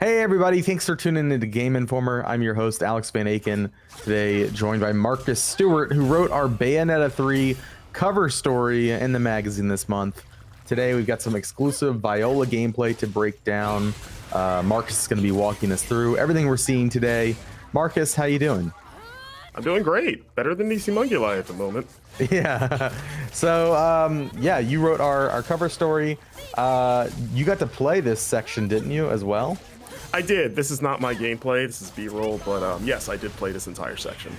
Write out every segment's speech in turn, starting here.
Hey everybody, thanks for tuning into Game Informer. I'm your host, Alex Van Aken. Today, joined by Marcus Stewart, who wrote our Bayonetta 3 cover story in the magazine this month. Today, we've got some exclusive Viola gameplay to break down. Marcus is going to be walking us through everything we're seeing today. Marcus, how you doing? I'm doing great. Better than these Humunguli at the moment. Yeah. So, yeah, you wrote our cover story. You got to play this section, didn't you, as well? I did. This is not my gameplay. This is B-roll, but yes, I did play this entire section.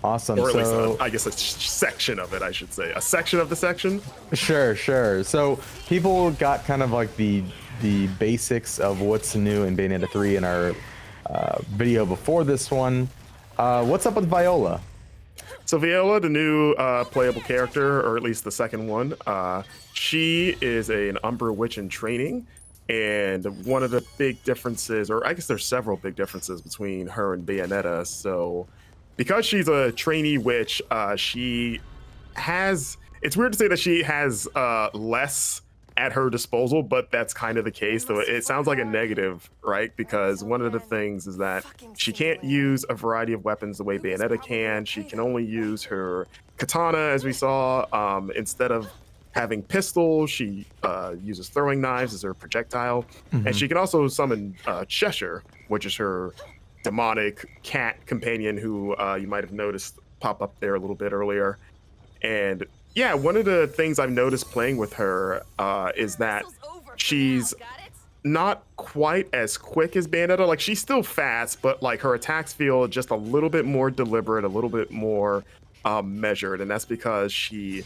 Awesome. Or at so, least, I guess a section of it, I should say. A section of the section? Sure. So people got kind of like the basics of what's new in Bayonetta 3 in our video before this one. What's up with Viola? So Viola, the new playable character, or at least the second one, she is an Umbra witch in training. And one of the big differences, or I guess there's several big differences between her and Bayonetta. So because she's a trainee witch, she has, it's weird to say that she has less at her disposal, but that's kind of the case. Though it sounds like a negative, right? Because one of the things is that she can't use a variety of weapons the way Bayonetta can. She can only use her katana, as we saw, instead of having pistols. She uses throwing knives as her projectile, and she can also summon Cheshire, which is her demonic cat companion, who you might have noticed pop up there a little bit earlier. And yeah, one of the things I've noticed playing with her is that she's not quite as quick as Bayonetta. Like, she's still fast, but like her attacks feel just a little bit more deliberate, a little bit more measured, and that's because she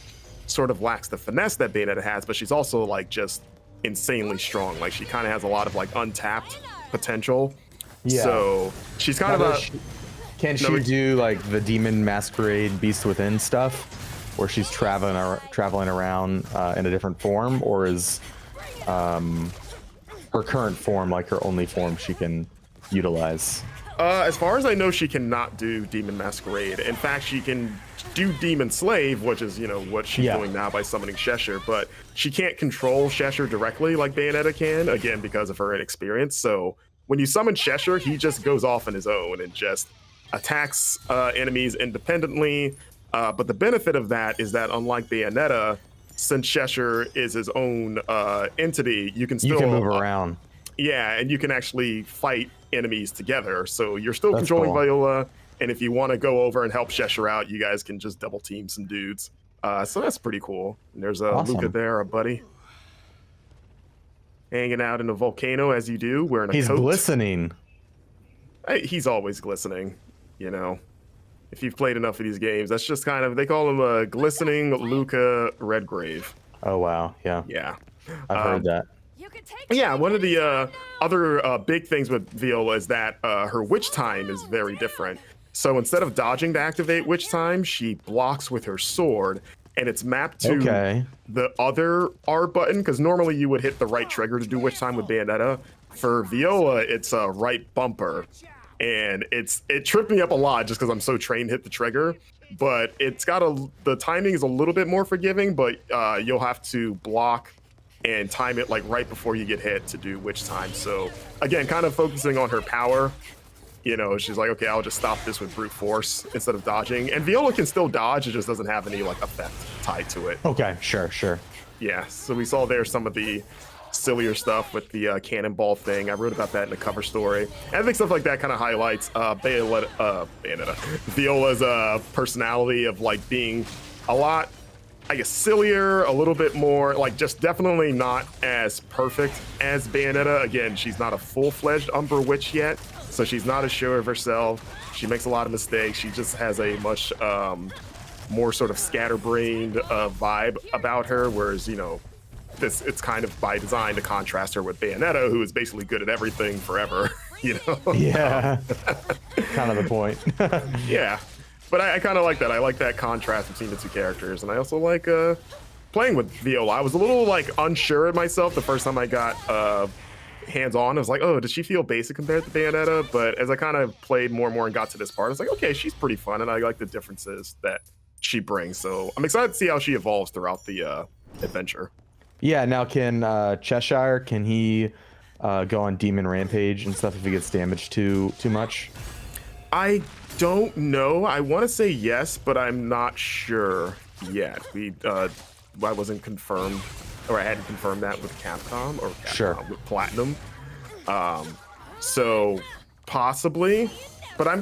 sort of lacks the finesse that Bayonetta has, but she's also like just insanely strong. Like, she kind of has a lot of like untapped potential. Yeah. So she's kind of a. Can she do like the Demon Masquerade Beast Within stuff, where she's traveling around in a different form, or is her current form like her only form she can utilize? As far as I know, she cannot do Demon Masquerade. In fact, she can do Demon Slave, which is, you know, what she's doing now by summoning Cheshire, but she can't control Cheshire directly like Bayonetta can, again, because of her inexperience. So when you summon Cheshire, he just goes off on his own and just attacks enemies independently. But the benefit of that is that, unlike Bayonetta, since Cheshire is his own entity, you can still move around. Yeah, and you can actually fight enemies together. So you're still controlling Viola, and if you want to go over and help Cheshire out, you guys can just double team some dudes. So that's pretty cool. And there's Luca there, our buddy, hanging out in a volcano as you do, wearing a coat. He's glistening. He's always glistening, you know. If you've played enough of these games, that's just kind of, they call him a glistening Luca Redgrave. Oh wow, yeah. Yeah. I've heard that. Yeah, one of the other big things with Viola is that her witch time is very different. So instead of dodging to activate witch time, she blocks with her sword, and it's mapped to the other R button, because normally you would hit the right trigger to do witch time with Bayonetta. For Viola, it's a right bumper, and it tripped me up a lot just because I'm so trained to hit the trigger. But it's got the timing is a little bit more forgiving, but you'll have to block and time it like right before you get hit to do witch time. So again, kind of focusing on her power. You know, she's like, okay, I'll just stop this with brute force instead of dodging. And Viola can still dodge, it just doesn't have any like effect tied to it. Okay, sure. Yeah, so we saw there some of the sillier stuff with the cannonball thing. I wrote about that in the cover story. And I think stuff like that kind of highlights Viola's personality of like being a lot, I guess, sillier, a little bit more, like just definitely not as perfect as Bayonetta. Again, she's not a full-fledged Umbra witch yet, so she's not as sure of herself. She makes a lot of mistakes. She just has a much more sort of scatterbrained vibe about her, whereas, you know, it's kind of by design to contrast her with Bayonetta, who is basically good at everything forever, you know? Yeah, kind of the point. Yeah. But I kind of like that. I like that contrast between the two characters, and I also like playing with Viola. I was a little like unsure of myself the first time I got hands-on. I was like, oh, does she feel basic compared to Bayonetta? But as I kind of played more and more and got to this part, I was like, okay, she's pretty fun, and I like the differences that she brings. So I'm excited to see how she evolves throughout the adventure. Yeah, now can Cheshire, can he go on demon rampage and stuff if he gets damaged too much? I don't know. I want to say yes, but I'm not sure yet. I wasn't confirmed, or I hadn't confirmed that with Capcom or Capcom, Sure. with Platinum. So possibly, but I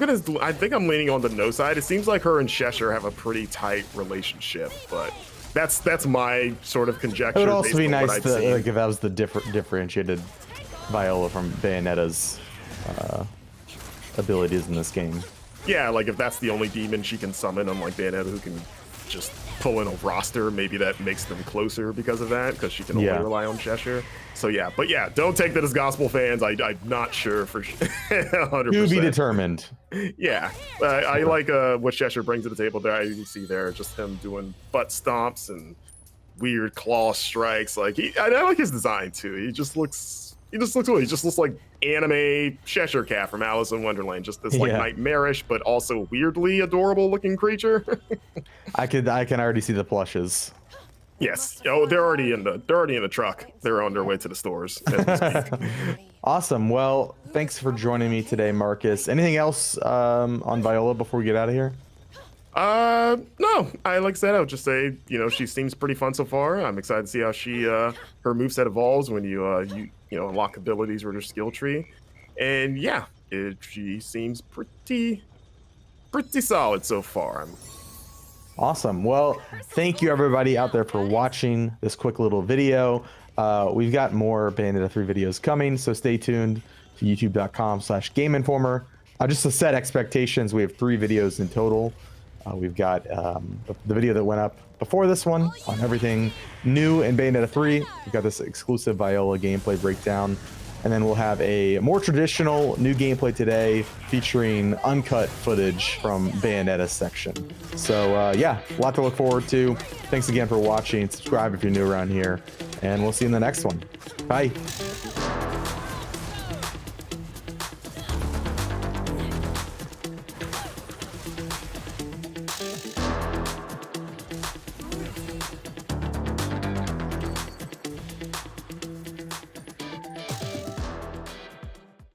think I'm leaning on the no side. It seems like her and Cheshire have a pretty tight relationship, but that's my sort of conjecture. It would also be nice to, seen. like, if that was the differentiated Viola from Bayonetta's abilities in this game. Yeah, like if that's the only demon she can summon, unlike Bayonetta, who can just pull in a roster, maybe that makes them closer because of that, because she can only rely on Cheshire. So yeah, but yeah, don't take that as gospel fans. I'm not sure for 100%. To be determined. Yeah, I like what Cheshire brings to the table there. You can see there just him doing butt stomps and weird claw strikes. Like I like his design too. He just looks cool. He just looks like anime Cheshire Cat from Alice in Wonderland. Just this like nightmarish but also weirdly adorable looking creature. I can already see the plushes. Yes. Oh, they're already in the truck. They're on their way to the stores as we speak. Awesome. Well, thanks for joining me today, Marcus. Anything else on Viola before we get out of here? No. Like I said, I would just say, she seems pretty fun so far. I'm excited to see how her moveset evolves when you unlock abilities with her skill tree. And yeah, she seems pretty solid so far. Awesome. Well, thank you everybody out there for watching this quick little video. We've got more Bayonetta 3 videos coming, so stay tuned to youtube.com/GameInformer. Just to set expectations, we have 3 videos in total. We've got the video that went up before this one on everything new in Bayonetta 3. We've got this exclusive Viola gameplay breakdown. And then we'll have a more traditional new gameplay today featuring uncut footage from Bayonetta's section. So yeah, a lot to look forward to. Thanks again for watching. Subscribe if you're new around here. And we'll see you in the next one. Bye.